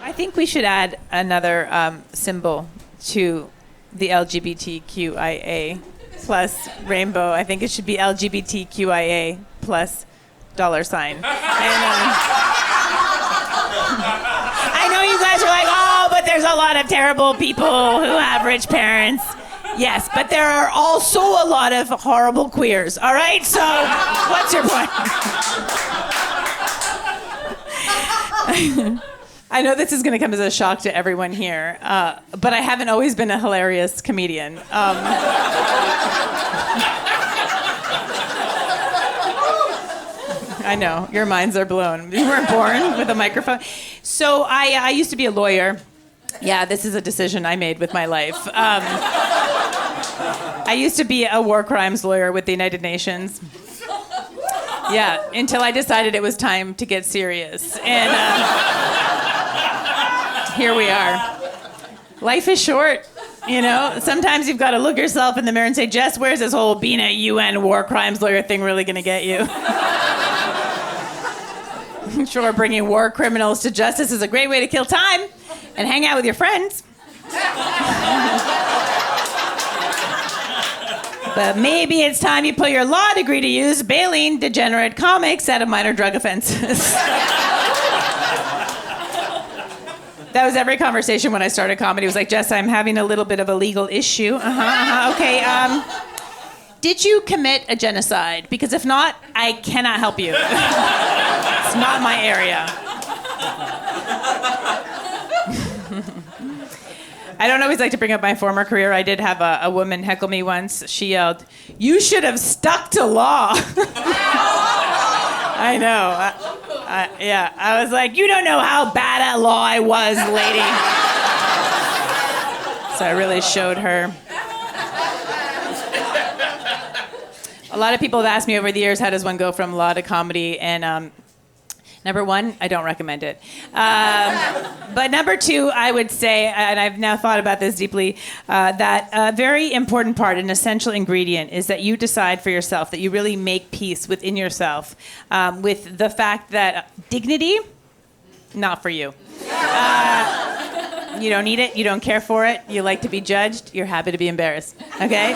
I think we should add another symbol to the LGBTQIA plus rainbow. I think it should be LGBTQIA plus $sign. And, I know you guys are like, oh, but there's a lot of terrible people who have rich parents. Yes, but there are also a lot of horrible queers, all right? So what's your point? I know this is going to come as a shock to everyone here, but I haven't always been a hilarious comedian. I know, your minds are blown. You weren't born with a microphone. So I used to be a lawyer. Yeah, this is a decision I made with my life. I used to be a war crimes lawyer with the United Nations. Yeah, until I decided it was time to get serious. And here we are. Life is short, you know? Sometimes you've got to look yourself in the mirror and say, Jess, where's this whole being a UN war crimes lawyer thing really going to get you? Sure, bringing war criminals to justice is a great way to kill time and hang out with your friends. But maybe it's time you put your law degree to use bailing degenerate comics out of minor drug offenses. That was every conversation when I started comedy. It was like, Jess, I'm having a little bit of a legal issue. Okay, did you commit a genocide? Because if not, I cannot help you. It's not my area. I don't always like to bring up my former career. I did have a woman heckle me once. She yelled, "You should have stuck to law." I know. Yeah, I was like, you don't know how bad at law I was, lady. So I really showed her. A lot of people have asked me over the years, how does one go from law to comedy? And number one, I don't recommend it. But number two, I would say, and I've now thought about this deeply, that a very important part, an essential ingredient, is that you decide for yourself, that you really make peace within yourself with the fact that dignity, not for you. You don't need it, you don't care for it, you like to be judged, you're happy to be embarrassed, okay?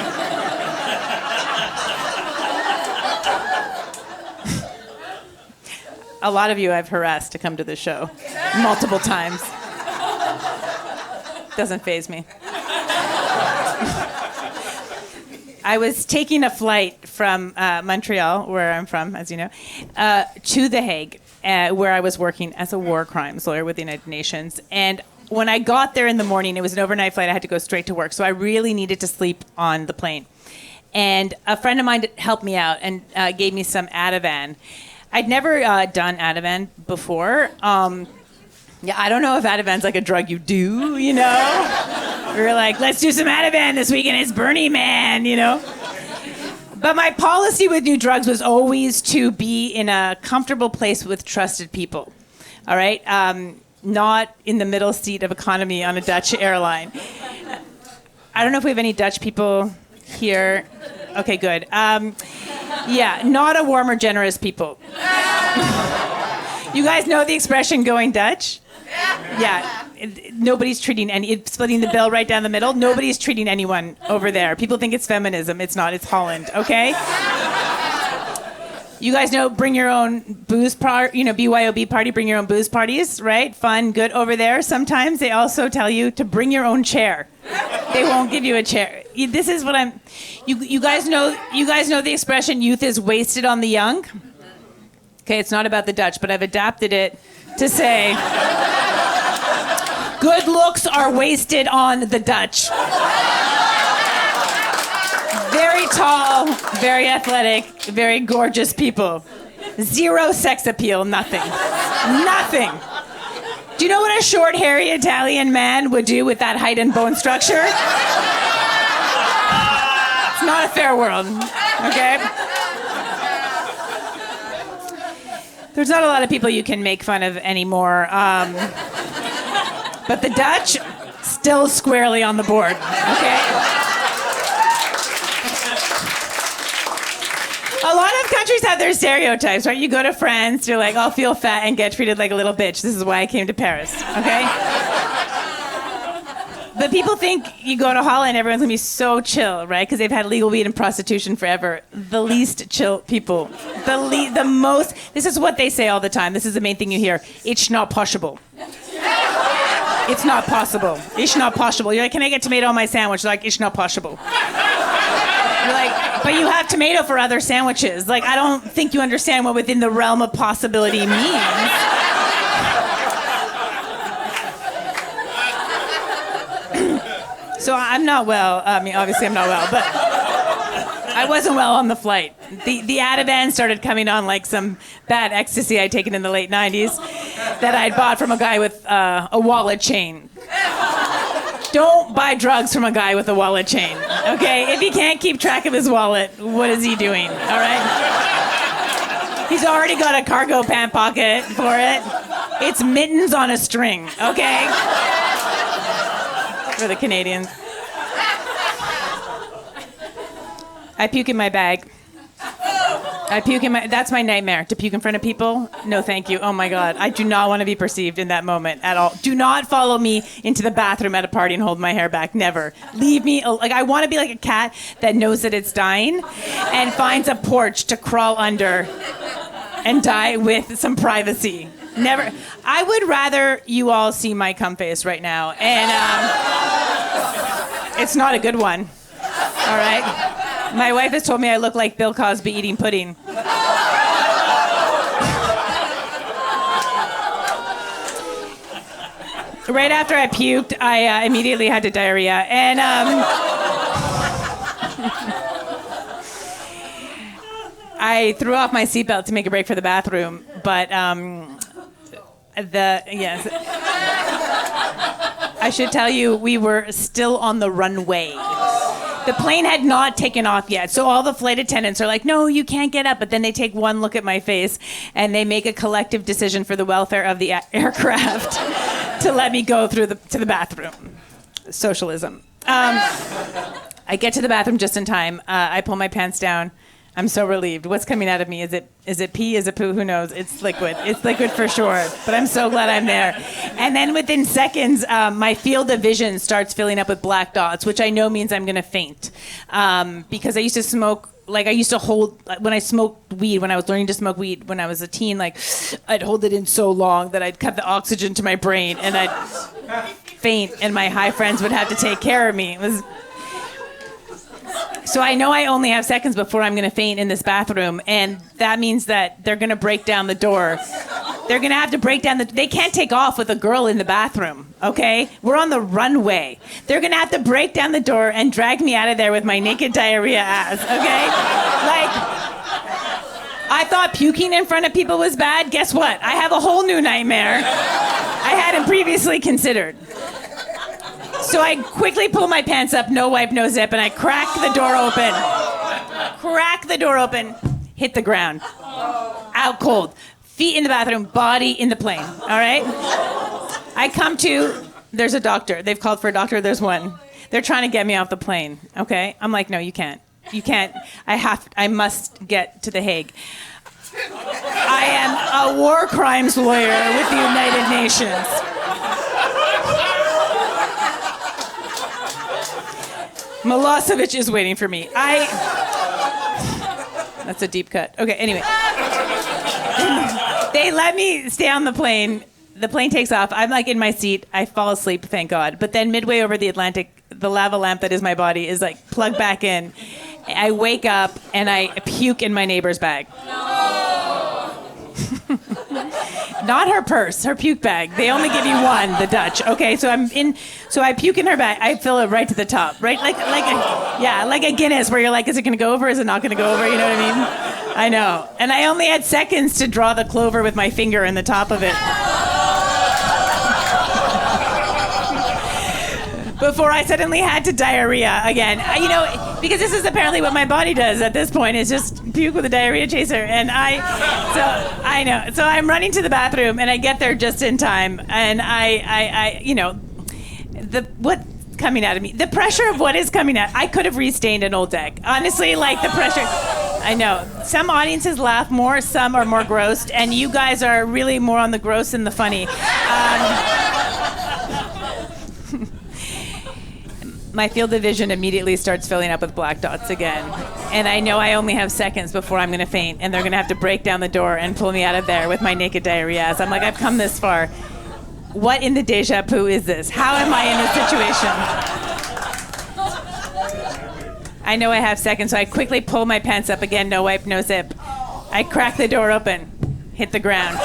A lot of you I've harassed to come to the show multiple times. Doesn't faze me. I was taking a flight from Montreal, where I'm from, as you know, to The Hague, where I was working as a war crimes lawyer with the United Nations. And when I got there in the morning, it was an overnight flight. I had to go straight to work, so I really needed to sleep on the plane. And a friend of mine helped me out and gave me some Ativan. I'd never done Ativan before. Yeah, I don't know if Ativan's like a drug you do, you know? We were like, let's do some Ativan this weekend. It's Burning Man, you know? But my policy with new drugs was always to be in a comfortable place with trusted people, all right? Not in the middle seat of economy on a Dutch airline. I don't know if we have any Dutch people here. Okay, good. Yeah, not a warm or generous people. You guys know the expression going Dutch? Yeah. Nobody's treating splitting the bill right down the middle. Nobody's treating anyone over there. People think it's feminism. It's not. It's Holland, okay? You guys know bring your own booze BYOB party, bring your own booze parties, right? Fun, good over there. Sometimes they also tell you to bring your own chair. They won't give you a chair. This is what you guys know the expression youth is wasted on the young? Okay, it's not about the Dutch, but I've adapted it to say good looks are wasted on the Dutch. Very tall, very athletic, very gorgeous people. Zero sex appeal, nothing. Nothing. Do you know what a short, hairy Italian man would do with that height and bone structure? It's not a fair world, okay? There's not a lot of people you can make fun of anymore. But the Dutch, still squarely on the board, okay? A lot of countries have their stereotypes, right? You go to France, you're like, I'll feel fat and get treated like a little bitch. This is why I came to Paris, okay? But people think you go to Holland, everyone's gonna be so chill, right? Because they've had legal weed and prostitution forever. The least chill people. The most, this is what they say all the time. This is the main thing you hear. It's not possible. It's not possible. It's not possible. You're like, can I get tomato on my sandwich? They're like, it's not possible. You're like, but you have tomato for other sandwiches. Like, I don't think you understand what within the realm of possibility means. So I'm not well. I mean, obviously I'm not well, but I wasn't well on the flight. The Ativan started coming on like some bad ecstasy I'd taken in the late 90s that I'd bought from a guy with a wallet chain. Don't buy drugs from a guy with a wallet chain, okay? If he can't keep track of his wallet, what is he doing, all right? He's already got a cargo pant pocket for it. It's mittens on a string, okay? For the Canadians. I puke in my bag. That's my nightmare, to puke in front of people. No, thank you. Oh my God. I do not want to be perceived in that moment at all. Do not follow me into the bathroom at a party and hold my hair back. Never. Leave me, like, I want to be like a cat that knows that it's dying and finds a porch to crawl under and die with some privacy. Never. I would rather you all see my cum face right now. And it's not a good one. All right? My wife has told me I look like Bill Cosby eating pudding. Right after I puked, I immediately had to diarrhea. And I threw off my seatbelt to make a break for the bathroom, but yes. I should tell you, we were still on the runway. The plane had not taken off yet, so all the flight attendants are like, no, you can't get up. But then they take one look at my face, and they make a collective decision for the welfare of the aircraft to let me go to the bathroom. Socialism. I get to the bathroom just in time. I pull my pants down. I'm so relieved. What's coming out of me? Is it pee? Is it poo? Who knows? It's liquid. It's liquid for sure. But I'm so glad I'm there. And then within seconds, my field of vision starts filling up with black dots, which I know means I'm going to faint. Because I used to smoke, like I used to hold, when I smoked weed, when I was learning to smoke weed, when I was a teen, like I'd hold it in so long that I'd cut the oxygen to my brain and I'd faint and my high friends would have to take care of me. It was... So I know I only have seconds before I'm going to faint in this bathroom, and that means that they're going to break down the door. They're going to have to break down they can't take off with a girl in the bathroom, okay? We're on the runway. They're going to have to break down the door and drag me out of there with my naked diarrhea ass, okay? Like, I thought puking in front of people was bad. Guess what? I have a whole new nightmare I hadn't previously considered. So I quickly pull my pants up, no wipe, no zip, and I crack the door open. Hit the ground. Out cold. Feet in the bathroom, body in the plane. All right? I come to, there's a doctor. They've called for a doctor, there's one. They're trying to get me off the plane, okay? I'm like, no, you can't. You can't. I must get to The Hague. I am a war crimes lawyer with the United Nations. Milosevic is waiting for me. That's a deep cut. Okay, anyway. They let me stay on the plane. The plane takes off. I'm like in my seat. I fall asleep, thank God. But then midway over the Atlantic, the lava lamp that is my body is like plugged back in. I wake up and I puke in my neighbor's bag. Not her purse, her puke bag. They only give you one, the Dutch. Okay, so I puke in her bag. I fill it right to the top, right? Like a Guinness where you're like, is it gonna go over? Is it not gonna go over? You know what I mean? I know. And I only had seconds to draw the clover with my finger in the top of it. Before I suddenly had to diarrhea again. Because this is apparently what my body does at this point, is just puke with a diarrhea chaser. And I know. So I'm running to the bathroom and I get there just in time. And what's coming out of me, the pressure of what is coming out, I could have restained an old deck. Honestly, like the pressure. I know. Some audiences laugh more, some are more grossed, and you guys are really more on the gross than the funny. My field of vision immediately starts filling up with black dots again. And I know I only have seconds before I'm going to faint, and they're going to have to break down the door and pull me out of there with my naked diarrhea. So I'm like, I've come this far. What in the deja vu is this? How am I in this situation? I know I have seconds, so I quickly pull my pants up again, no wipe, no zip. I crack the door open, hit the ground.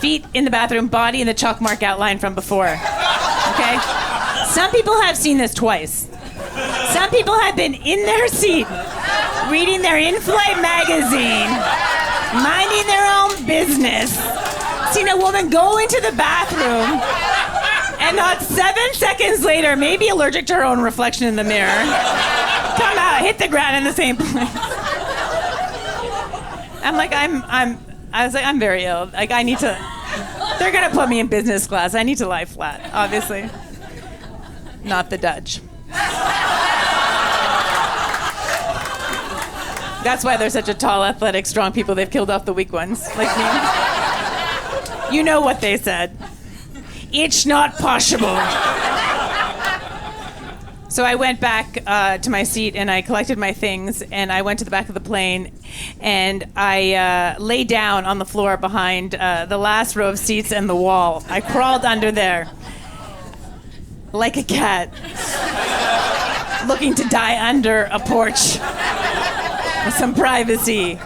Feet in the bathroom, body in the chalk mark outline from before. Okay? Some people have seen this twice. Some people have been in their seat, reading their in-flight magazine, minding their own business, seen a woman go into the bathroom, and not 7 seconds later, maybe allergic to her own reflection in the mirror, come out, hit the ground in the same place. I'm like, I'm very ill. Like, I need to, they're gonna put me in business class. I need to lie flat, obviously. Not the Dutch. That's why they're such a tall, athletic, strong people. They've killed off the weak ones, like me. You know what they said. It's not possible. So I went back to my seat and I collected my things and I went to the back of the plane and I lay down on the floor behind the last row of seats and the wall. I crawled under there like a cat, looking to die under a porch with some privacy.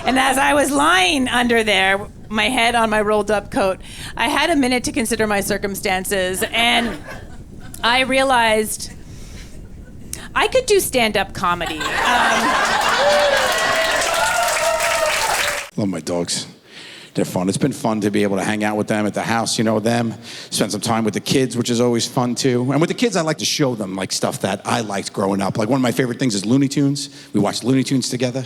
And as I was lying under there, my head on my rolled up coat, I had a minute to consider my circumstances and I realized I could do stand-up comedy. Love my dogs. They're fun. It's been fun to be able to hang out with them at the house, you know them, spend some time with the kids, which is always fun too. And with the kids, I like to show them like stuff that I liked growing up. Like one of my favorite things is Looney Tunes. We watched Looney Tunes together,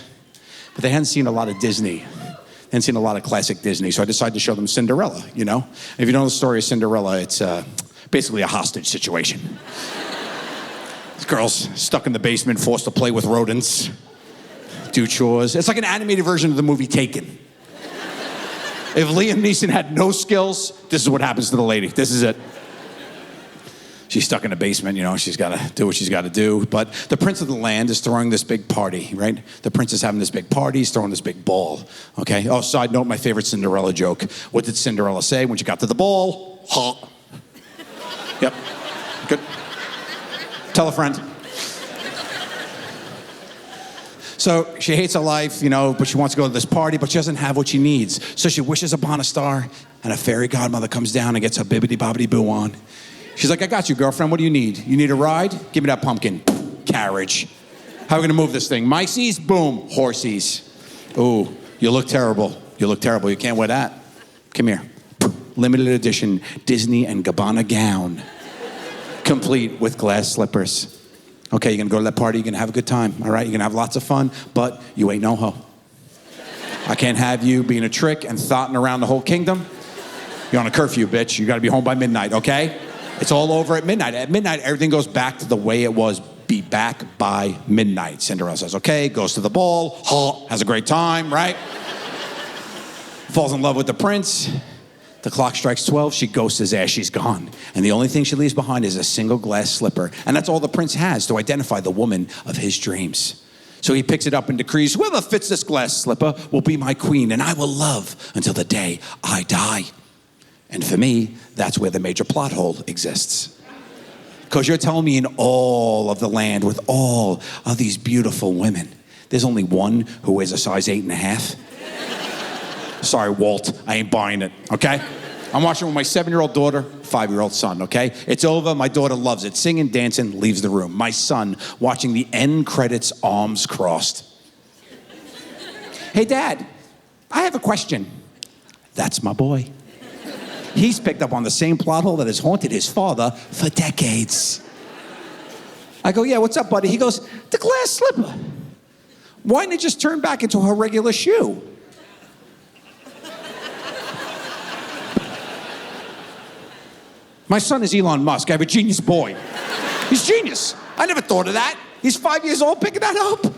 but they hadn't seen a lot of Disney. They hadn't seen a lot of classic Disney, so I decided to show them Cinderella, you know? And if you know the story of Cinderella, it's basically a hostage situation. This girl's stuck in the basement, forced to play with rodents, do chores. It's like an animated version of the movie Taken. If Liam Neeson had no skills, this is what happens to the lady. This is it. She's stuck in the basement, you know, she's got to do what she's got to do. But the prince of the land is throwing this big party, right? The prince is having this big party, he's throwing this big ball, okay? Oh, side note, my favorite Cinderella joke. What did Cinderella say when she got to the ball? Ha. Yep, good. Tell a friend. So she hates her life, you know, but she wants to go to this party, but she doesn't have what she needs. So she wishes upon a star, and a fairy godmother comes down and gets her bibbidi-bobbidi-boo on. She's like, I got you, girlfriend. What do you need? You need a ride? Give me that pumpkin. Carriage. How are we going to move this thing? Miceys? Boom. Horsies. Ooh, you look terrible. You look terrible. You can't wear that. Come here. Limited edition Disney and Gabbana gown. Complete with glass slippers. Okay, you're going to go to that party. You're going to have a good time. All right? You're going to have lots of fun, but you ain't no hoe. I can't have you being a trick and thotting around the whole kingdom. You're on a curfew, bitch. You got to be home by midnight, okay? It's all over at midnight. At midnight, everything goes back to the way it was. Be back by midnight. Cinderella says, okay, goes to the ball, has a great time, right? Falls in love with the prince. The clock strikes 12, she ghosts his ass, she's gone. And the only thing she leaves behind is a single glass slipper. And that's all the prince has to identify the woman of his dreams. So he picks it up and decrees, whoever fits this glass slipper will be my queen, and I will love until the day I die. And for me, that's where the major plot hole exists. Because you're telling me in all of the land with all of these beautiful women, there's only one who wears a size 8.5? Sorry, Walt, I ain't buying it, okay? I'm watching with my 7-year-old daughter, 5-year-old son, okay? It's over, my daughter loves it. Singing, dancing, leaves the room. My son watching the end credits, arms crossed. Hey, Dad, I have a question. That's my boy. He's picked up on the same plot hole that has haunted his father for decades. I go, yeah, what's up, buddy? He goes, the glass slipper. Why didn't it just turn back into her regular shoe? My son is Elon Musk. I have a genius boy. He's genius. I never thought of that. He's 5 years old picking that up.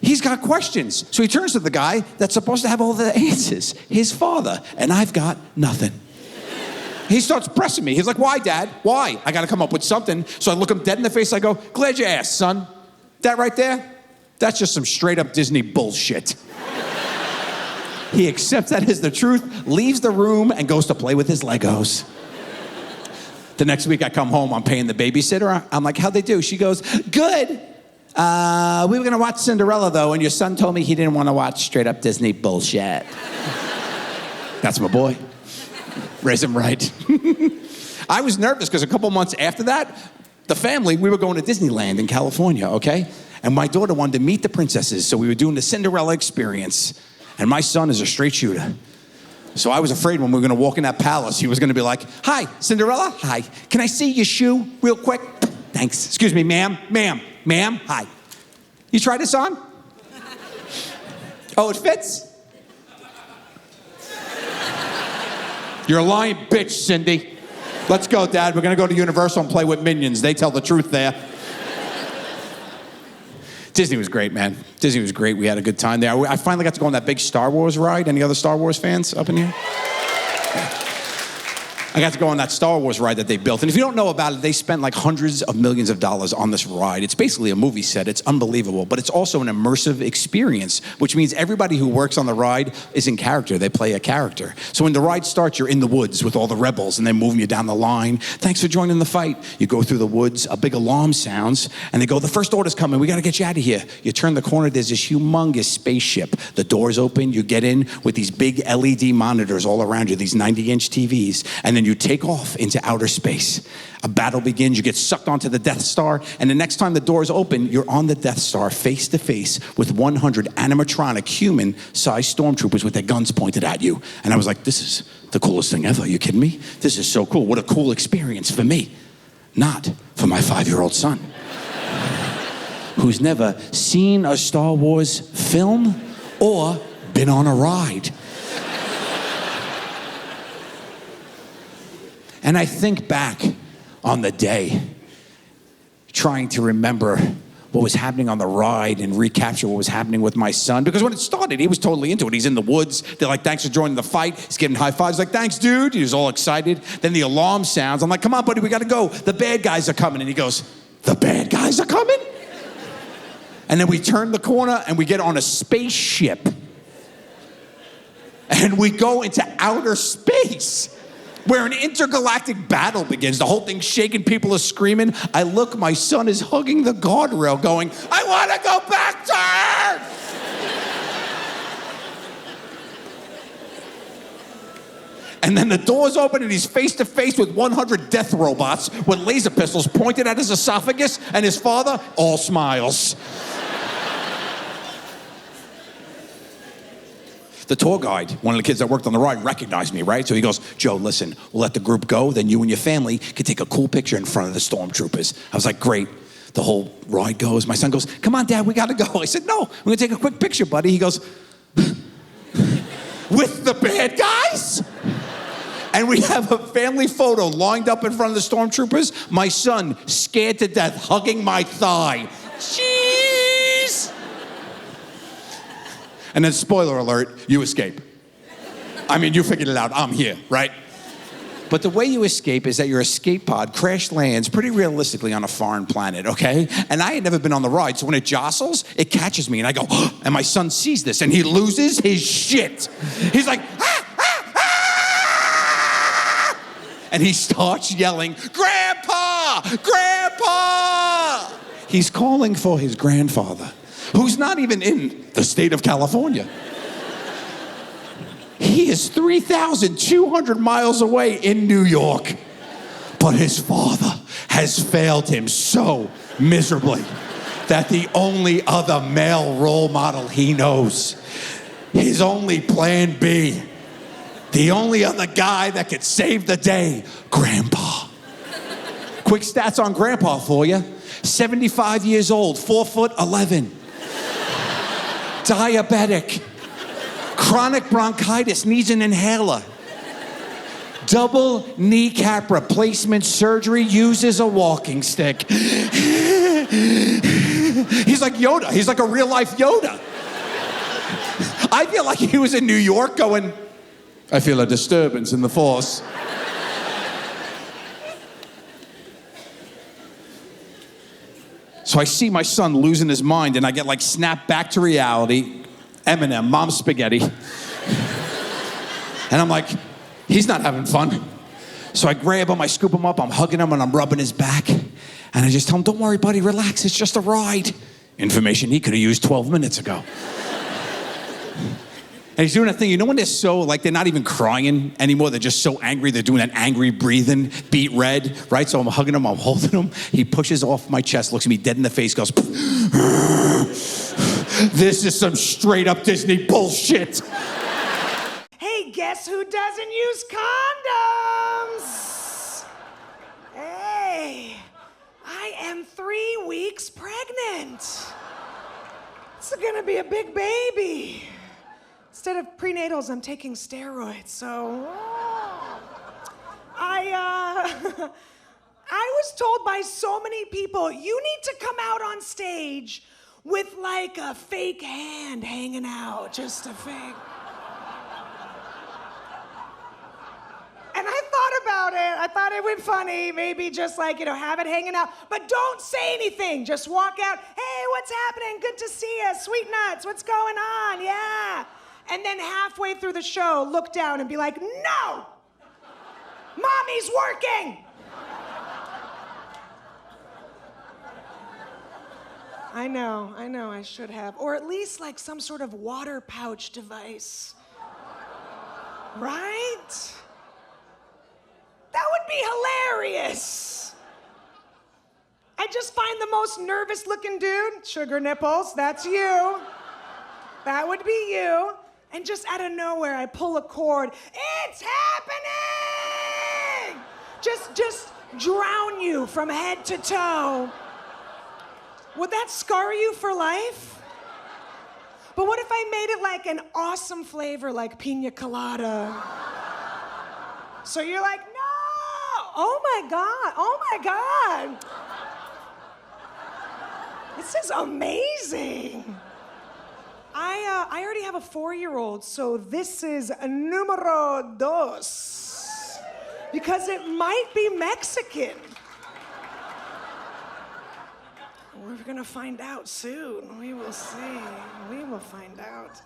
He's got questions. So he turns to the guy that's supposed to have all the answers, his father, and I've got nothing. He starts pressing me. He's like, why, Dad? Why? I got to come up with something. So I look him dead in the face. I go, glad you asked, son. That right there, that's just some straight up Disney bullshit. He accepts that as the truth, leaves the room, and goes to play with his Legos. The next week I come home, I'm paying the babysitter. I'm like, how'd they do? She goes, good. We were going to watch Cinderella, though, and your son told me he didn't want to watch straight up Disney bullshit. That's my boy. Raise him right. I was nervous because a couple months after that, the family, we were going to Disneyland in California, okay? And my daughter wanted to meet the princesses, so we were doing the Cinderella experience. And my son is a straight shooter. So I was afraid when we were going to walk in that palace, he was going to be like, hi, Cinderella, hi. Can I see your shoe real quick? Thanks. Excuse me, ma'am, hi. You try this on? Oh, it fits? You're a lying bitch, Cindy. Let's go, Dad. We're going to go to Universal and play with Minions. They tell the truth there. Disney was great, man. Disney was great. We had a good time there. I finally got to go on that big Star Wars ride. Any other Star Wars fans up in here? Yeah. I got to go on that Star Wars ride that they built. And if you don't know about it, they spent like hundreds of millions of dollars on this ride. It's basically a movie set. It's unbelievable. But it's also an immersive experience, which means everybody who works on the ride is in character. They play a character. So when the ride starts, you're in the woods with all the rebels, and they're moving you down the line. Thanks for joining the fight. You go through the woods, a big alarm sounds, and they go, the first order's coming. We got to get you out of here. You turn the corner, there's this humongous spaceship. The doors open, you get in with these big LED monitors all around you, these 90-inch TVs, and then you take off into outer space. A battle begins, you get sucked onto the Death Star, and the next time the doors open, you're on the Death Star face to face with 100 animatronic human-sized stormtroopers with their guns pointed at you. And I was like, this is the coolest thing ever. Are you kidding me? This is so cool. What a cool experience for me. Not for my 5-year-old son, who's never seen a Star Wars film or been on a ride. And I think back on the day, trying to remember what was happening on the ride and recapture what was happening with my son. Because when it started, he was totally into it. He's in the woods. They're like, thanks for joining the fight. He's giving high fives. Like, thanks, dude. He was all excited. Then the alarm sounds. I'm like, come on, buddy, we got to go. The bad guys are coming. And he goes, the bad guys are coming? And then we turn the corner and we get on a spaceship. And we go into outer space, where an intergalactic battle begins. The whole thing's shaking, people are screaming. I look, my son is hugging the guardrail going, I want to go back to Earth! And then the doors open and he's face to face with 100 death robots with laser pistols pointed at his esophagus, and his father all smiles. The tour guide, one of the kids that worked on the ride, recognized me, right? So he goes, Joe, listen, we'll let the group go, then you and your family can take a cool picture in front of the stormtroopers. I was like, great. The whole ride goes. My son goes, come on, Dad, we got to go. I said, no, we're going to take a quick picture, buddy. He goes, with the bad guys? And we have a family photo lined up in front of the stormtroopers. My son, scared to death, hugging my thigh. Jeez! And then, spoiler alert, you escape. I mean, you figured it out. I'm here, right? But the way you escape is that your escape pod crash lands pretty realistically on a foreign planet, okay? And I had never been on the ride, so when it jostles, it catches me, and I go, oh, and my son sees this, and he loses his shit. He's like, ah, ah, ah! And he starts yelling, Grandpa! Grandpa! He's calling for his grandfather, who's not even in the state of California. He is 3,200 miles away in New York. But his father has failed him so miserably that the only other male role model he knows, his only plan B, the only other guy that could save the day, Grandpa. Quick stats on Grandpa for you. 75 years old, 4'11". Diabetic, chronic bronchitis, needs an inhaler, double kneecap replacement surgery, uses a walking stick. He's like Yoda. He's like a real life Yoda. I feel like he was in New York going, I feel a disturbance in the force. So I see my son losing his mind, and I get like snapped back to reality. Eminem, mom's spaghetti. And I'm like, he's not having fun. So I grab him, I scoop him up, I'm hugging him, and I'm rubbing his back. And I just tell him, don't worry, buddy, relax, it's just a ride. Information he could have used 12 minutes ago. And he's doing that thing, you know when they're so, like, they're not even crying anymore, they're just so angry, they're doing that angry breathing, beet red, right? So I'm hugging him, I'm holding him. He pushes off my chest, looks at me dead in the face, goes, this is some straight up Disney bullshit. Hey, guess who doesn't use condoms? Hey, I am 3 weeks pregnant. It's gonna be a big baby. Instead of prenatals, I'm taking steroids, so... I was told by so many people, you need to come out on stage with like a fake hand hanging out, just a fake. And I thought about it. I thought it would be funny, maybe just like, have it hanging out. But don't say anything. Just walk out. Hey, what's happening? Good to see you. Sweet nuts. What's going on? Yeah. And then halfway through the show, look down and be like, no! Mommy's working! I know, I should have. Or at least like some sort of water pouch device. Right? That would be hilarious. I just find the most nervous looking dude, sugar nipples, that's you. That would be you. And just out of nowhere, I pull a cord. It's happening! Just drown you from head to toe. Would that scar you for life? But what if I made it like an awesome flavor, like pina colada? So you're like, no! Oh my God. This is amazing. I already have a 4-year-old, so this is numero dos. Because it might be Mexican. We're gonna find out soon. We will see. We will find out.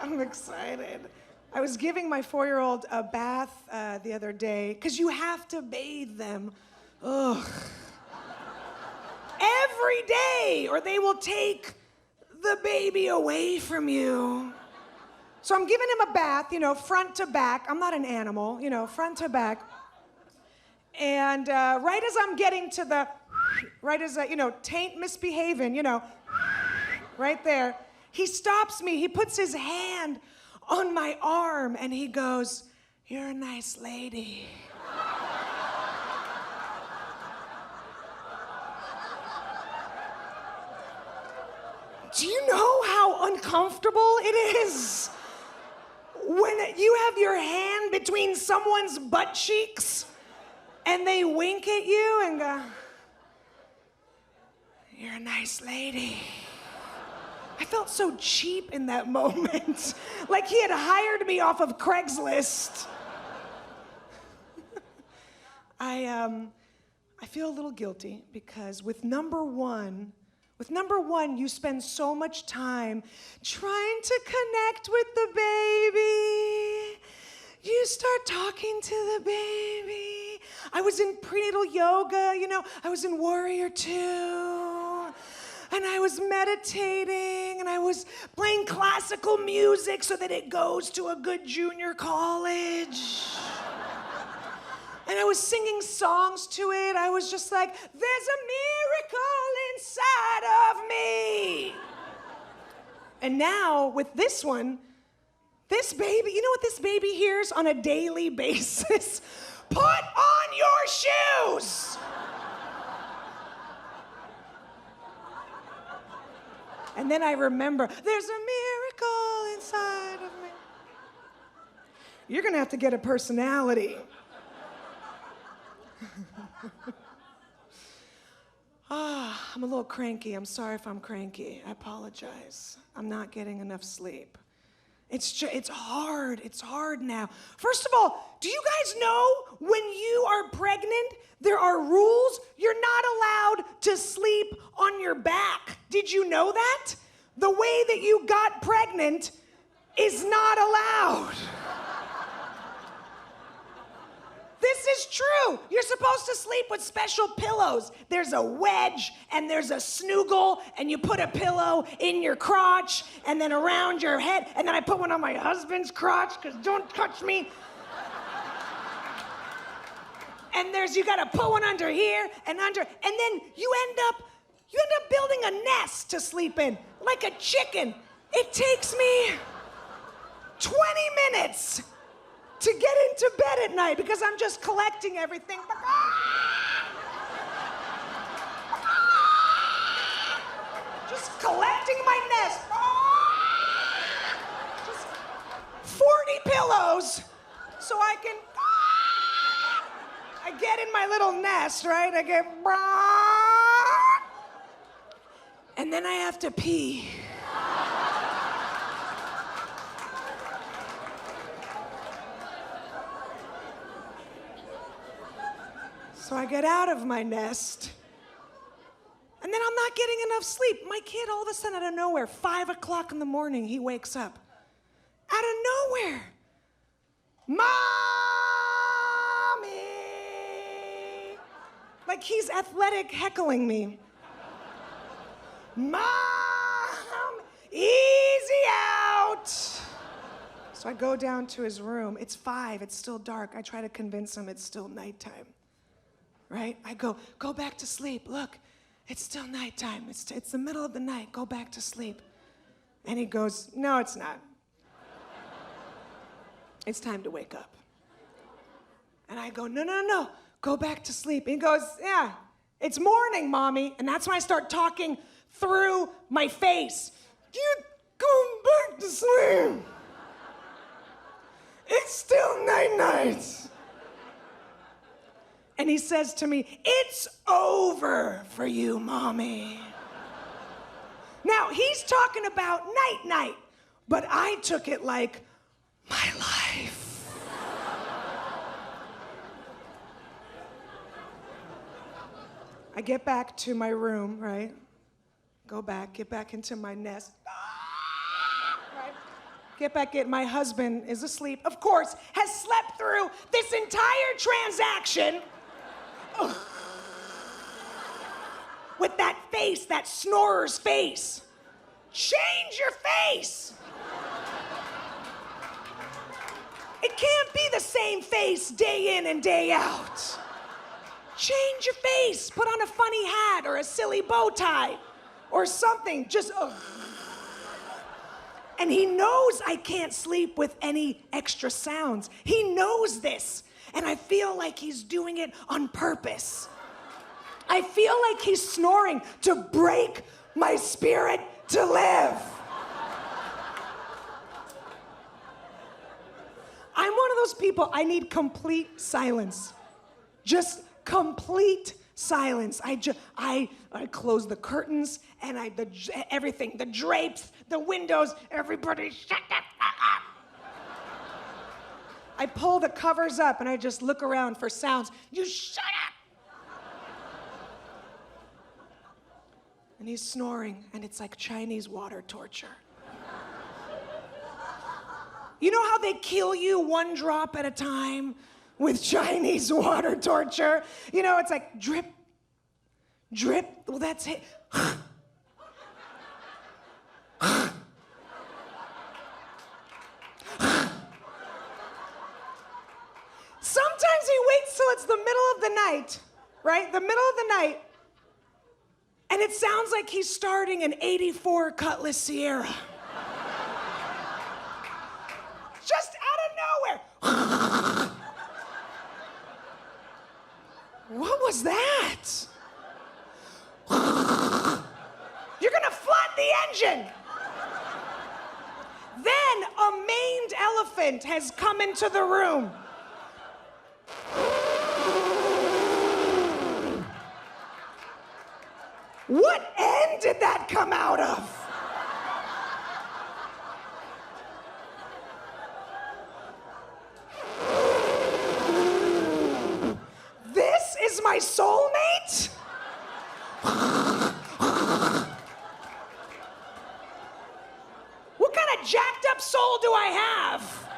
I'm excited. I was giving my 4-year-old a bath the other day, because you have to bathe them. Ugh. Every day, or they will take the baby away from you. So I'm giving him a bath, front to back. I'm not an animal, front to back. And right as I'm getting to the, taint misbehaving, right there, he stops me. He puts his hand on my arm and he goes, "You're a nice lady." Do you know how uncomfortable it is when you have your hand between someone's butt cheeks and they wink at you and go, "You're a nice lady"? I felt so cheap in that moment. Like he had hired me off of Craigslist. I feel a little guilty because with number one, you spend so much time trying to connect with the baby. You start talking to the baby. I was in prenatal yoga, I was in Warrior 2. And I was meditating, and I was playing classical music so that it goes to a good junior college. And I was singing songs to it. I was just like, there's a miracle inside of me. And now, with this one, this baby, you know what this baby hears on a daily basis? Put on your shoes! And then I remember, there's a miracle inside of me. You're gonna have to get a personality. I'm a little cranky. I'm sorry if I'm cranky. I apologize. I'm not getting enough sleep. It's hard. It's hard now. First of all, do you guys know when you are pregnant, there are rules? You're not allowed to sleep on your back. Did you know that? The way that you got pregnant is not allowed. This is true. You're supposed to sleep with special pillows. There's a wedge and there's a snoogle, and you put a pillow in your crotch and then around your head, and then I put one on my husband's crotch because don't touch me. And you gotta put one under here and under, and then you end up building a nest to sleep in, like a chicken. It takes me 20 minutes to get into bed at night because I'm just collecting everything. Just collecting my nest. Just 40 pillows so I get in my little nest, right? And then I have to pee. So I get out of my nest, and then I'm not getting enough sleep. My kid, all of a sudden, out of nowhere, 5 o'clock in the morning, he wakes up. Out of nowhere. Mommy! Like he's athletic heckling me. Mom! Easy out! So I go down to his room. It's 5, it's still dark. I try to convince him it's still nighttime. Right? I go back to sleep. Look, it's still nighttime. It's the middle of the night. Go back to sleep. And he goes, no, it's not. It's time to wake up. And I go, no. Go back to sleep. And he goes, yeah, it's morning, Mommy. And that's when I start talking through my face. You go back to sleep. It's still night. And he says to me, it's over for you, Mommy. Now, he's talking about night, but I took it like my life. I get back to my room, right? Get back into my nest. Right? Get back in. My husband is asleep, of course, has slept through this entire transaction. With that face, that snorer's face. Change your face. It can't be the same face day in and day out. Change your face. Put on a funny hat or a silly bow tie or something. Just, And he knows I can't sleep with any extra sounds. He knows this. And I feel like he's doing it on purpose. I feel like he's snoring to break my spirit to live. I'm one of those people, I need complete silence. Just complete silence. I close the curtains and everything, the drapes, the windows, everybody shut the fuck up. I pull the covers up and I just look around for sounds. You shut up! And he's snoring, and it's like Chinese water torture. You know how they kill you one drop at a time with Chinese water torture? You know, it's like drip, drip. Well, that's it. Sometimes he waits till it's the middle of the night, right? The middle of the night. And it sounds like he's starting an 84 Cutlass Sierra. Just out of nowhere. What was that? You're gonna flood the engine. Then a maned elephant has come into the room. What end did that come out of? This is my soulmate? What kind of jacked up soul do I have?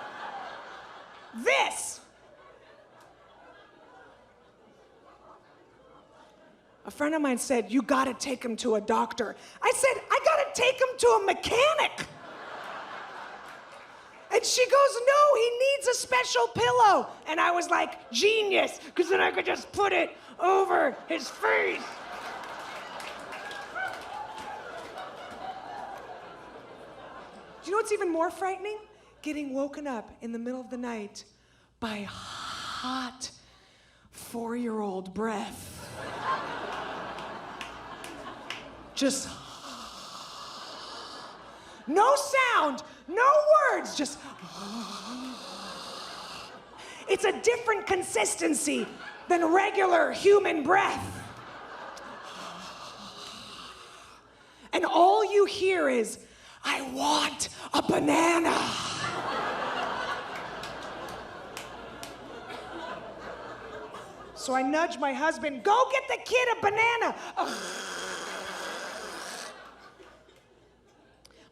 This. A friend of mine said, you gotta take him to a doctor. I said, I gotta take him to a mechanic. And she goes, no, he needs a special pillow. And I was like, genius, because then I could just put it over his face. Do you know what's even more frightening? Getting woken up in the middle of the night by hot 4-year-old breath. Just no sound, no words, just it's a different consistency than regular human breath. And all you hear is, I want a banana. So I nudge my husband, go get the kid a banana.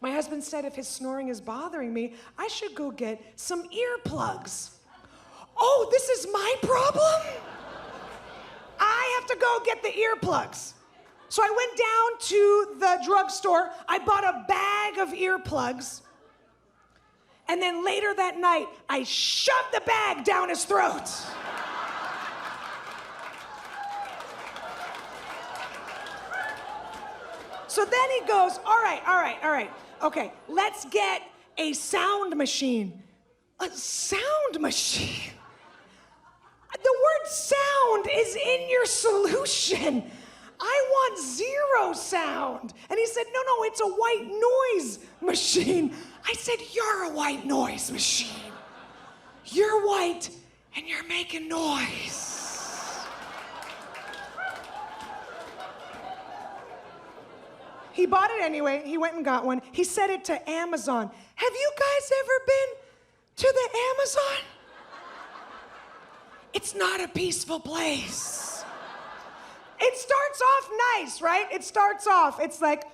My husband said if his snoring is bothering me, I should go get some earplugs. Oh, this is my problem? I have to go get the earplugs. So I went down to the drugstore, I bought a bag of earplugs, and then later that night, I shoved the bag down his throat. So then he goes, all right. Okay, let's get a sound machine. A sound machine? The word sound is in your solution. I want 0 sound. And he said, no, it's a white noise machine. I said, you're a white noise machine. You're white and you're making noise. He bought it anyway. He went and got one. He set it to Amazon. Have you guys ever been to the Amazon? It's not a peaceful place. It starts off nice, right? It starts off, it's like,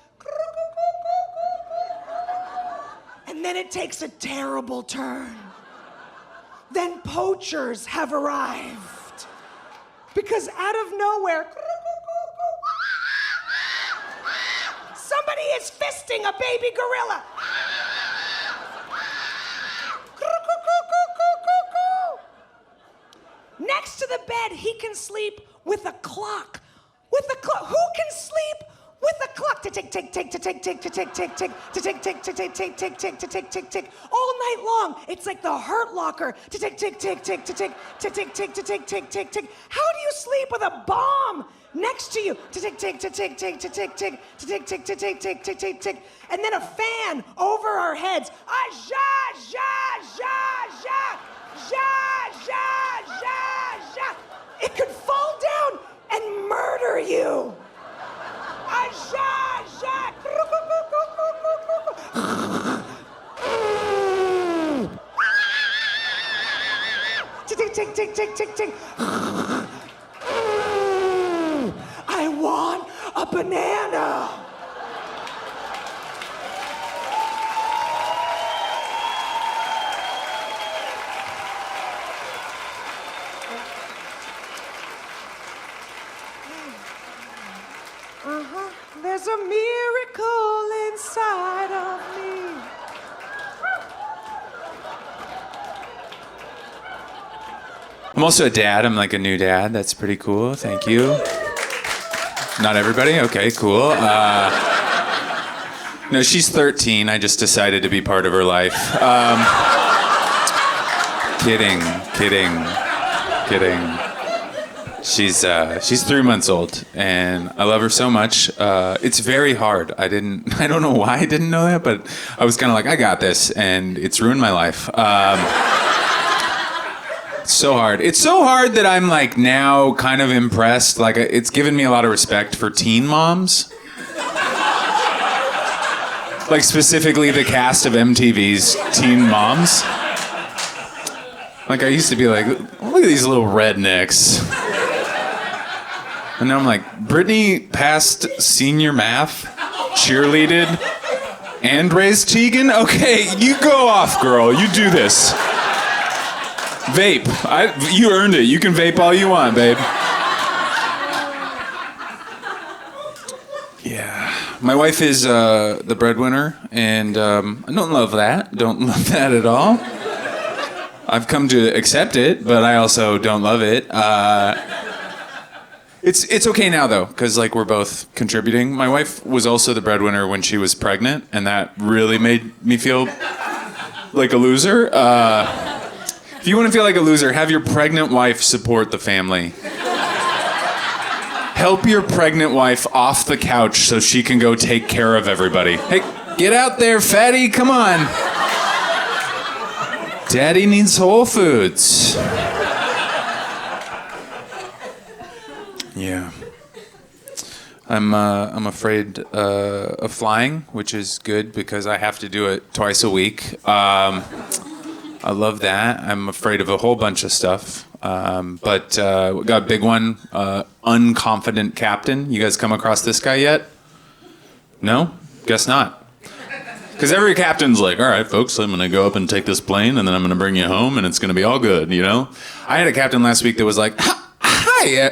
and then it takes a terrible turn. Then poachers have arrived. Because out of nowhere, somebody is fisting a baby gorilla. Next to the bed, he can sleep with a clock. With a clock. Who can sleep with a clock? To tick, tick, tick, to tick, tick, to tick, tick, tick, to tick, tick, to tick, tick, tick, tick, to tick, tick, tick. All night long. It's like the Hurt Locker. To tick, tick, tick, tick, to tick, to tick, tick, to tick, tick, tick, tick. How do you sleep with a bomb next to you? To tick, tick, to tick, tick, to tick, tick, to tick, tick, to tick, tick, tick, tick, tick. And then a fan over our heads. Ja, ja, ja, ja, ja, ja, ja, ja. It could fall down and murder you. Ja, ja. Tick, tick, tick, tick, tick, tick. I want a banana. There's a miracle inside of me. I'm also a dad. I'm like a new dad. That's pretty cool. Thank you. Not everybody? Okay, cool. No, she's 13. I just decided to be part of her life. Kidding. She's 3 months old, and I love her so much. It's very hard. I don't know why I didn't know that, but I was kind of like, I got this, and it's ruined my life. So hard. It's so hard that I'm like now kind of impressed. Like it's given me a lot of respect for teen moms. Like specifically the cast of MTV's Teen Moms. Like I used to be like, oh, look at these little rednecks. And now I'm like, Brittany passed senior math, cheerleaded, and raised Tegan? Okay, you go off, girl. You do this. Vape. You earned it. You can vape all you want, babe. Yeah. My wife is the breadwinner, and I don't love that. Don't love that at all. I've come to accept it, but I also don't love it. It's okay now though, because like we're both contributing. My wife was also the breadwinner when she was pregnant, and that really made me feel like a loser. If you want to feel like a loser, have your pregnant wife support the family. Help your pregnant wife off the couch so she can go take care of everybody. Hey, get out there, fatty, come on. Daddy needs Whole Foods. Yeah. I'm afraid of flying, which is good because I have to do it twice a week. I love that. I'm afraid of a whole bunch of stuff. But we got a big one, unconfident captain. You guys come across this guy yet? No? Guess not. Because every captain's like, all right, folks, I'm going to go up and take this plane, and then I'm going to bring you home, and it's going to be all good, you know? I had a captain last week that was like, hi,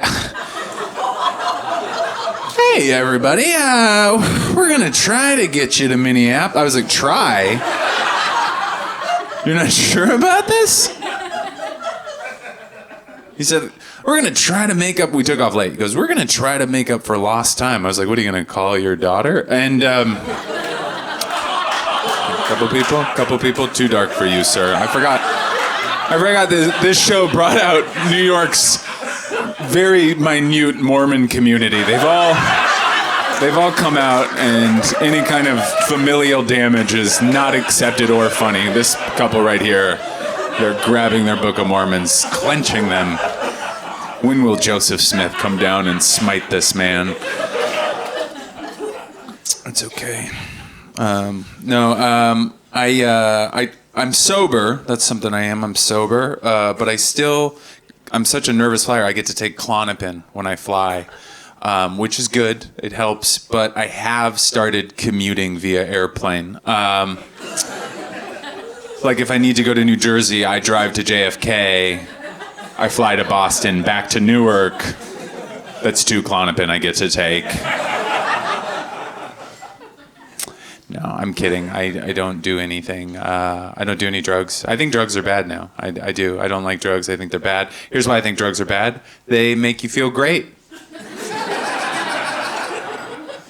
hey, everybody, we're going to try to get you to Minneapolis. I was like, try? You're not sure about this? He said, we're going to try to make up. We took off late. He goes, we're going to try to make up for lost time. I was like, what are you going to call your daughter? And couple people, too dark for you, sir. I forgot this show brought out New York's very minute Mormon community. They've all come out, and any kind of familial damage is not accepted or funny. This couple right here, they're grabbing their Book of Mormons, clenching them. When will Joseph Smith come down and smite this man? It's okay. I'm sober. That's something I am. I'm sober. But I'm such a nervous flyer. I get to take Klonopin when I fly. Which is good. It helps, but I have started commuting via airplane. Like if I need to go to New Jersey, I drive to JFK, I fly to Boston, back to Newark. That's 2 Klonopin I get to take. No, I'm kidding. I don't do anything. I don't do any drugs. I think drugs are bad now. I do. I don't like drugs. I think they're bad. Here's why I think drugs are bad. They make you feel great.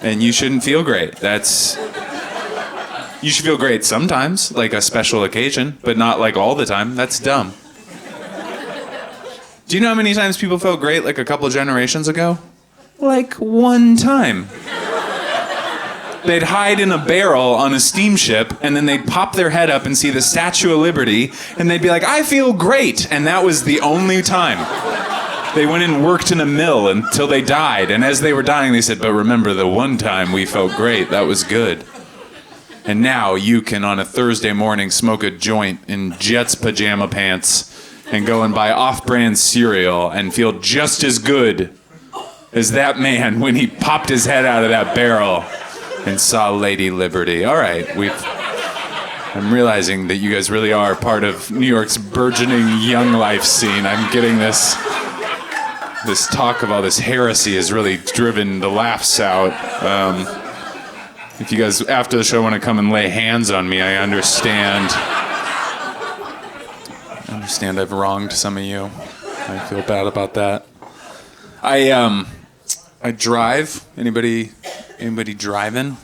And you shouldn't feel great. You should feel great sometimes, like a special occasion, but not like all the time. That's dumb. Do you know how many times people felt great like a couple of generations ago? Like one time. They'd hide in a barrel on a steamship, and then they'd pop their head up and see the Statue of Liberty, and they'd be like, I feel great. And that was the only time. They went and worked in a mill until they died. And as they were dying, they said, but remember the one time we felt great. That was good. And now you can, on a Thursday morning, smoke a joint in Jets pajama pants and go and buy off-brand cereal and feel just as good as that man when he popped his head out of that barrel and saw Lady Liberty. All right, I'm realizing that you guys really are part of New York's burgeoning young life scene. I'm getting this talk of all this heresy has really driven the laughs out. If you guys, after the show, want to come and lay hands on me, I understand. I've wronged some of you. I feel bad about that. I drive. Anybody driving?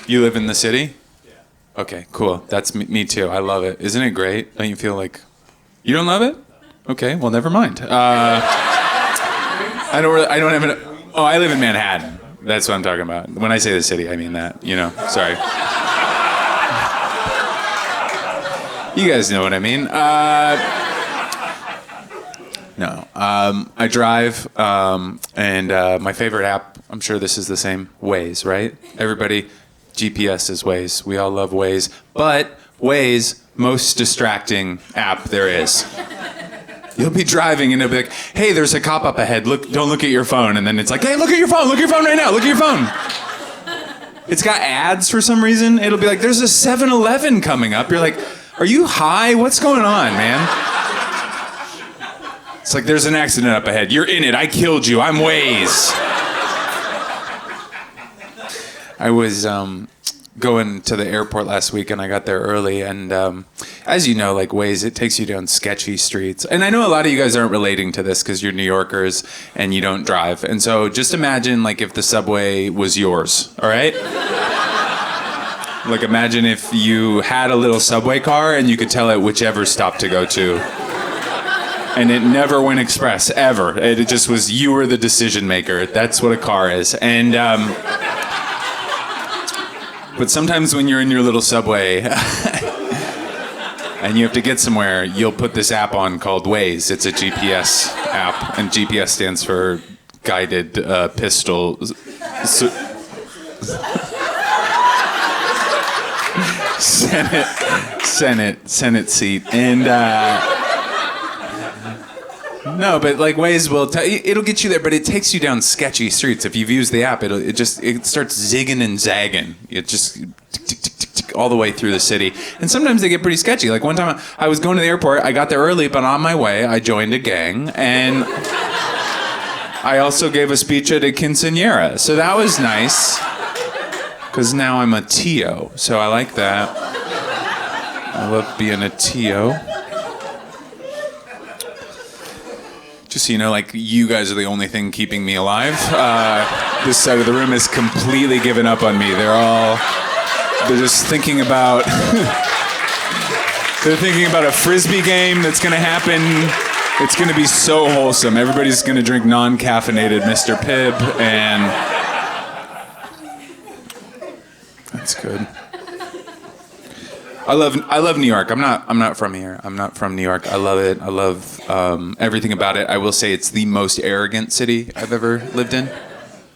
You live in the city? Yeah. Okay, cool. That's me too. I love it. Isn't it great? Don't you feel like you don't love it? Okay, well, never mind. I live in Manhattan. That's what I'm talking about. When I say the city, I mean that, sorry. You guys know what I mean. No. I drive, and my favorite app, I'm sure this is the same, Waze, right? Everybody, GPS is Waze. We all love Waze. But Waze, most distracting app there is. You'll be driving and it'll be like, hey, there's a cop up ahead. Look, don't look at your phone. And then it's like, hey, look at your phone. Look at your phone right now. Look at your phone. It's got ads for some reason. It'll be like, there's a 7-Eleven coming up. You're like, are you high? What's going on, man? It's like, there's an accident up ahead. You're in it. I killed you. I'm Waze. I was going to the airport last week, and I got there early. And as you know, like Waze, it takes you down sketchy streets. And I know a lot of you guys aren't relating to this because you're New Yorkers and you don't drive. And so just imagine like if the subway was yours, all right? Like imagine if you had a little subway car and you could tell it whichever stop to go to. And it never went express, ever. It just was, you were the decision maker. That's what a car is. And but sometimes when you're in your little subway and you have to get somewhere, you'll put this app on called Waze. It's a GPS app, and GPS stands for Guided Pistol. Senate seat. And no, but like Waze will it'll get you there, but it takes you down sketchy streets. If you've used the app, it starts zigging and zagging. It just tick, tick, tick, tick, all the way through the city. And sometimes they get pretty sketchy. Like one time I was going to the airport, I got there early, but on my way I joined a gang, and I also gave a speech at a quinceañera. So that was nice, because now I'm a Tio, so I like that. I love being a Tio. Just so you know, like, you guys are the only thing keeping me alive. This side of the room has completely given up on me. They're just thinking about, they're thinking about a Frisbee game that's gonna happen. It's gonna be so wholesome. Everybody's gonna drink non-caffeinated Mr. Pibb, and that's good. I love New York. I'm not from here. I'm not from New York. I love it. I love everything about it. I will say it's the most arrogant city I've ever lived in.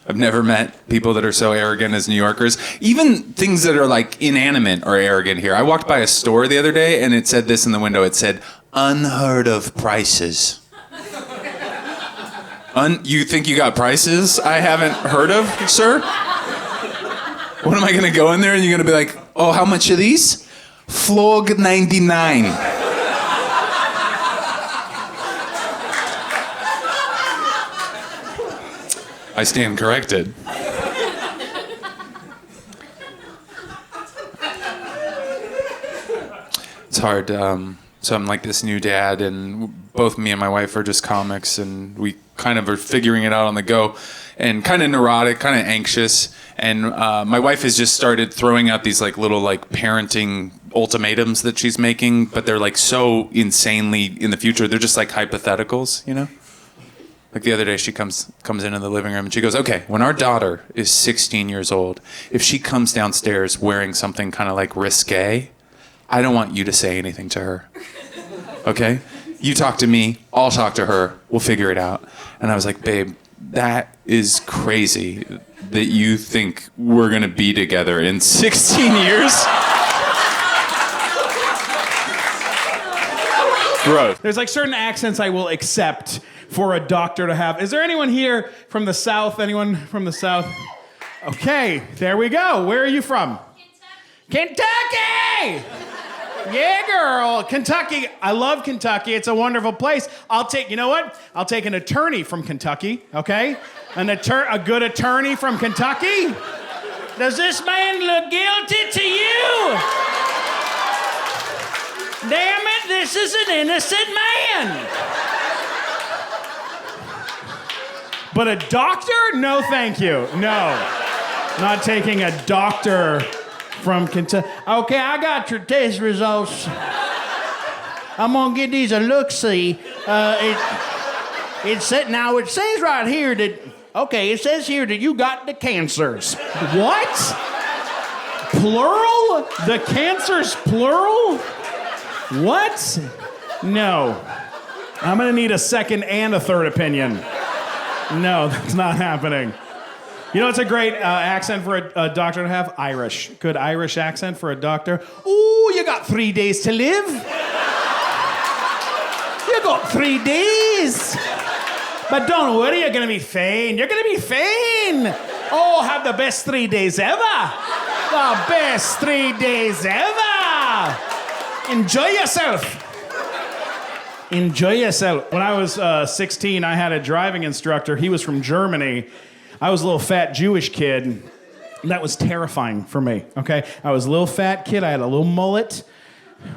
I've never met people that are so arrogant as New Yorkers. Even things that are like inanimate are arrogant here. I walked by a store the other day and it said this in the window. It said, unheard of prices. You think you got prices I haven't heard of, sir? What am I gonna go in there and you're gonna be like, oh, how much are these? Flog 99. I stand corrected. It's hard. So I'm like this new dad, and both me and my wife are just comics, and we kind of are figuring it out on the go, and kind of neurotic, kind of anxious. And my wife has just started throwing out these like little like parenting ultimatums that she's making, but they're like so insanely in the future. They're just like hypotheticals, you know? Like the other day she comes into the living room and she goes, okay, when our daughter is 16 years old, if she comes downstairs wearing something kind of like risque, I don't want you to say anything to her. Okay? You talk to me, I'll talk to her, we'll figure it out. And I was like, babe, that is crazy that you think we're gonna be together in 16 years? Gross. There's like certain accents I will accept for a doctor to have. Is there anyone here from the South? Anyone from the South? Okay, there we go. Where are you from? Kentucky! Yeah, girl. Kentucky. I love Kentucky. It's a wonderful place. You know what? I'll take an attorney from Kentucky, okay? A good attorney from Kentucky? Does this man look guilty to you? Damn it, this is an innocent man. But a doctor? No, thank you. No. Not taking a doctor from Kentucky. Okay, I got your test results. I'm gonna get these a look-see. It says right here that, okay, it says here that you got the cancers. What? Plural? The cancers plural? What? No. I'm gonna need a second and a third opinion. No, that's not happening. You know what's a great accent for a doctor to have? Irish. Good Irish accent for a doctor. Ooh, you got 3 days to live. You got 3 days. But don't worry, you're gonna be fine. You're gonna be fine. Oh, have the best 3 days ever. The best 3 days ever. Enjoy yourself. Enjoy yourself. When I was 16, I had a driving instructor. He was from Germany. I was a little fat Jewish kid. That was terrifying for me, okay? I was a little fat kid. I had a little mullet,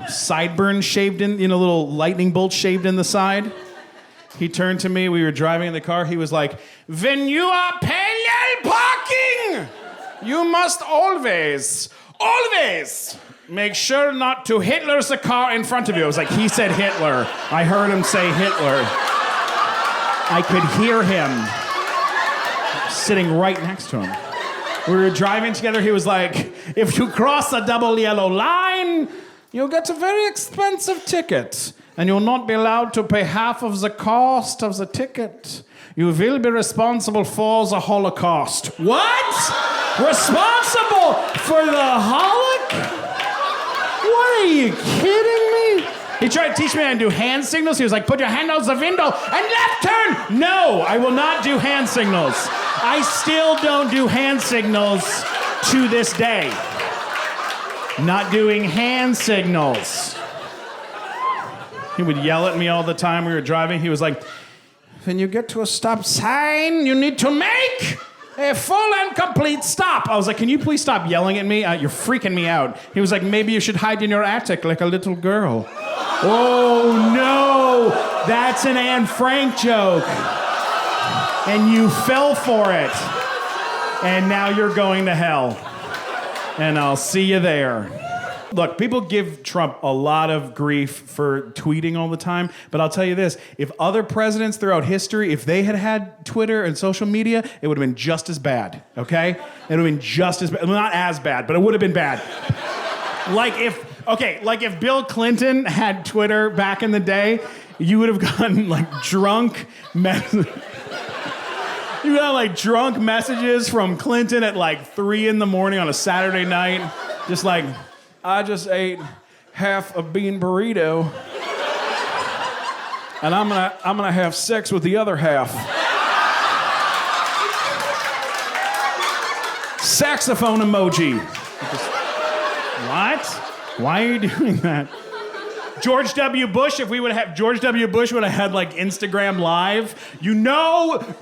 sideburns shaved in, little lightning bolts shaved in the side. He turned to me. We were driving in the car. He was like, "When you are parallel parking, you must always make sure not to Hitler's the car in front of you." It was like he said Hitler. I heard him say Hitler. I could hear him sitting right next to him. We were driving together. He was like, "If you cross a double yellow line, you'll get a very expensive ticket. And you'll not be allowed to pay half of the cost of the ticket. You will be responsible for the Holocaust." What? Responsible for the Holocaust? What, are you kidding me? He tried to teach me how to do hand signals. He was like, "Put your hand out the window and left turn." No, I will not do hand signals. I still don't do hand signals to this day. Not doing hand signals. He would yell at me all the time we were driving. He was like, "When you get to a stop sign, you need to make a full and complete stop." I was like, "Can you please stop yelling at me? You're freaking me out." He was like, "Maybe you should hide in your attic like a little girl." Oh no, that's an Anne Frank joke. And you fell for it. And now you're going to hell. And I'll see you there. Look, people give Trump a lot of grief for tweeting all the time, but I'll tell you this, if other presidents throughout history, if they had had Twitter and social media, it would have been just as bad, okay? It would have been just as bad. Well, not as bad, but it would have been bad. Like if Bill Clinton had Twitter back in the day, you would have gotten drunk you got drunk messages from Clinton at 3 a.m. on a Saturday night, just like, "I just ate half a bean burrito, and I'm gonna have sex with the other half." Saxophone emoji. What? Why are you doing that? George W. Bush, George W. Bush would have had Instagram Live,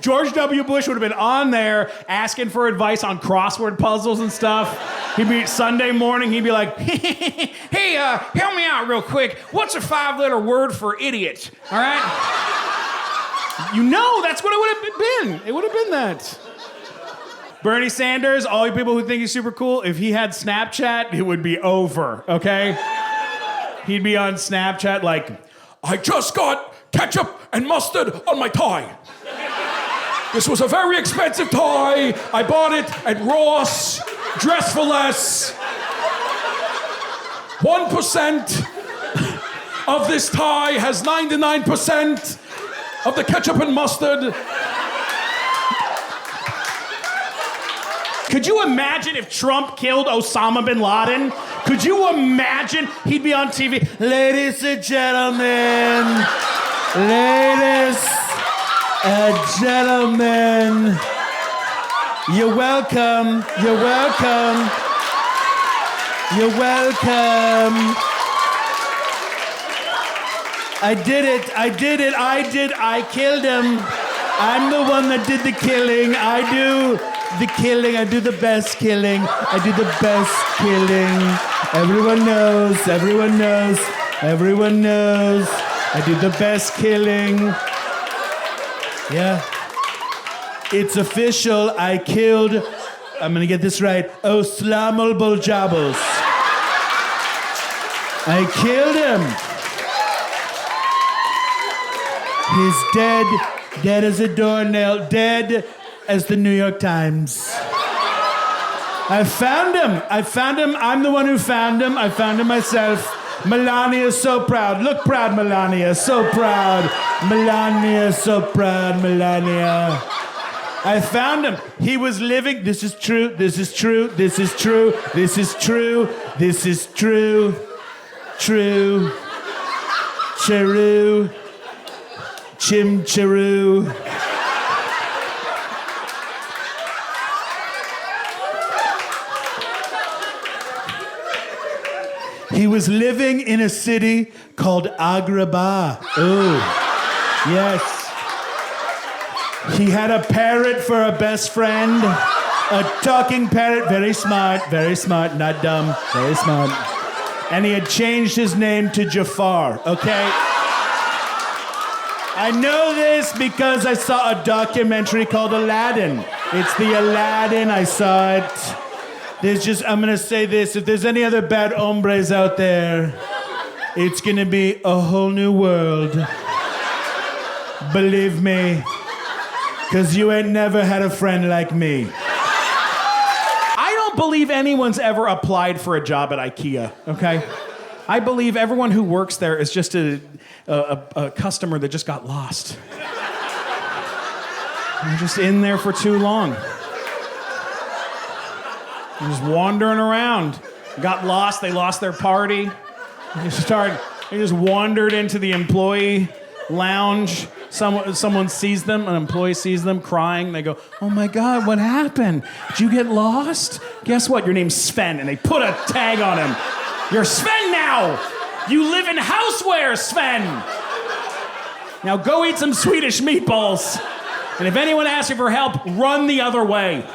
George W. Bush would have been on there asking for advice on crossword puzzles and stuff. He'd be Sunday morning, he'd be like, "Hey, help me out real quick. What's a 5-letter word for idiot?" All right? That's what it would have been. It would have been that. Bernie Sanders, all you people who think he's super cool, if he had Snapchat, it would be over, okay? He'd be on Snapchat like, "I just got ketchup and mustard on my tie. This was a very expensive tie. I bought it at Ross. Dress for less. 1% of this tie has 99% of the ketchup and mustard." Could you imagine if Trump killed Osama bin Laden? Could you imagine? He'd be on TV. "Ladies and gentlemen, you're welcome. I did it. I killed him. I'm the one that did the killing. I do the killing. I do the best killing. Everyone knows. I do the best killing. Yeah. It's official. I killed, I'm gonna get this right, Oslamul Buljabals. I killed him. He's dead as a doornail, dead as the New York Times. I found him. I'm the one who found him. I found him myself. Melania's so proud. Look proud, Melania. So proud. Melania, so proud, Melania. I found him. He was living. This is true. This is true. This is true. This is true. This is true. True. Cheru. Chim cheru. He was living in a city called Agrabah. Oh, yes. He had a parrot for a best friend. A talking parrot, very smart, not dumb, very smart. And he had changed his name to Jafar, okay? I know this because I saw a documentary called Aladdin. It's the Aladdin, I saw it. I'm gonna say this, if there's any other bad hombres out there, it's gonna be a whole new world. Believe me, because you ain't never had a friend like me. I don't believe anyone's ever applied for a job at IKEA, okay? I believe everyone who works there is just a customer that just got lost. They're just in there for too long. They're just wandering around. Got lost, they lost their party. They just wandered into the employee lounge. Someone sees them, an employee sees them crying. They go, oh my God, what happened? Did you get lost? Guess what? Your name's Sven. And they put a tag on him. You're Sven now. You live in houseware, Sven. Now go eat some Swedish meatballs. And if anyone asks you for help, run the other way.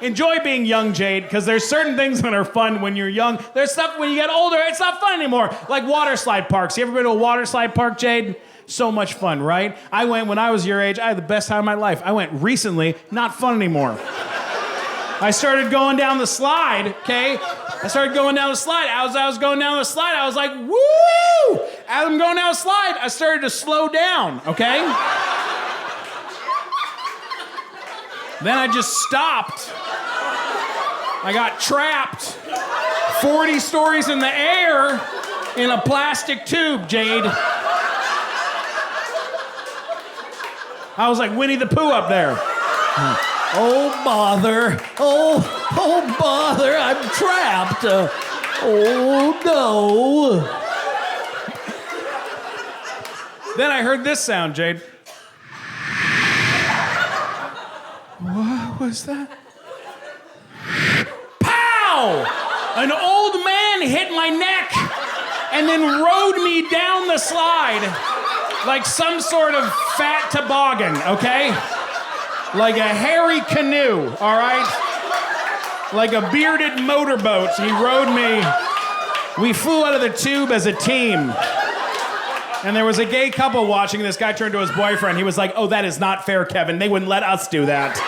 Enjoy being young, Jade, because there's certain things that are fun when you're young. There's stuff when you get older, it's not fun anymore. Like water slide parks. You ever been to a water slide park, Jade? So much fun, right? I went when I was your age. I had the best time of my life. I went recently, not fun anymore. I started going down the slide, okay? As I was going down the slide, I was like, woo! As I'm going down the slide, I started to slow down, okay? Then I just stopped. I got trapped 40 stories in the air in a plastic tube, Jade. I was like Winnie the Pooh up there. Oh, bother. Oh, bother. I'm trapped. Oh, no. Then I heard this sound, Jade. What was that? Pow! An old man hit my neck and then rode me down the slide like some sort of fat toboggan, okay? Like a hairy canoe, all right? Like a bearded motorboat. He rode me. We flew out of the tube as a team. And there was a gay couple watching. This guy turned to his boyfriend. He was like, oh, that is not fair, Kevin. They wouldn't let us do that.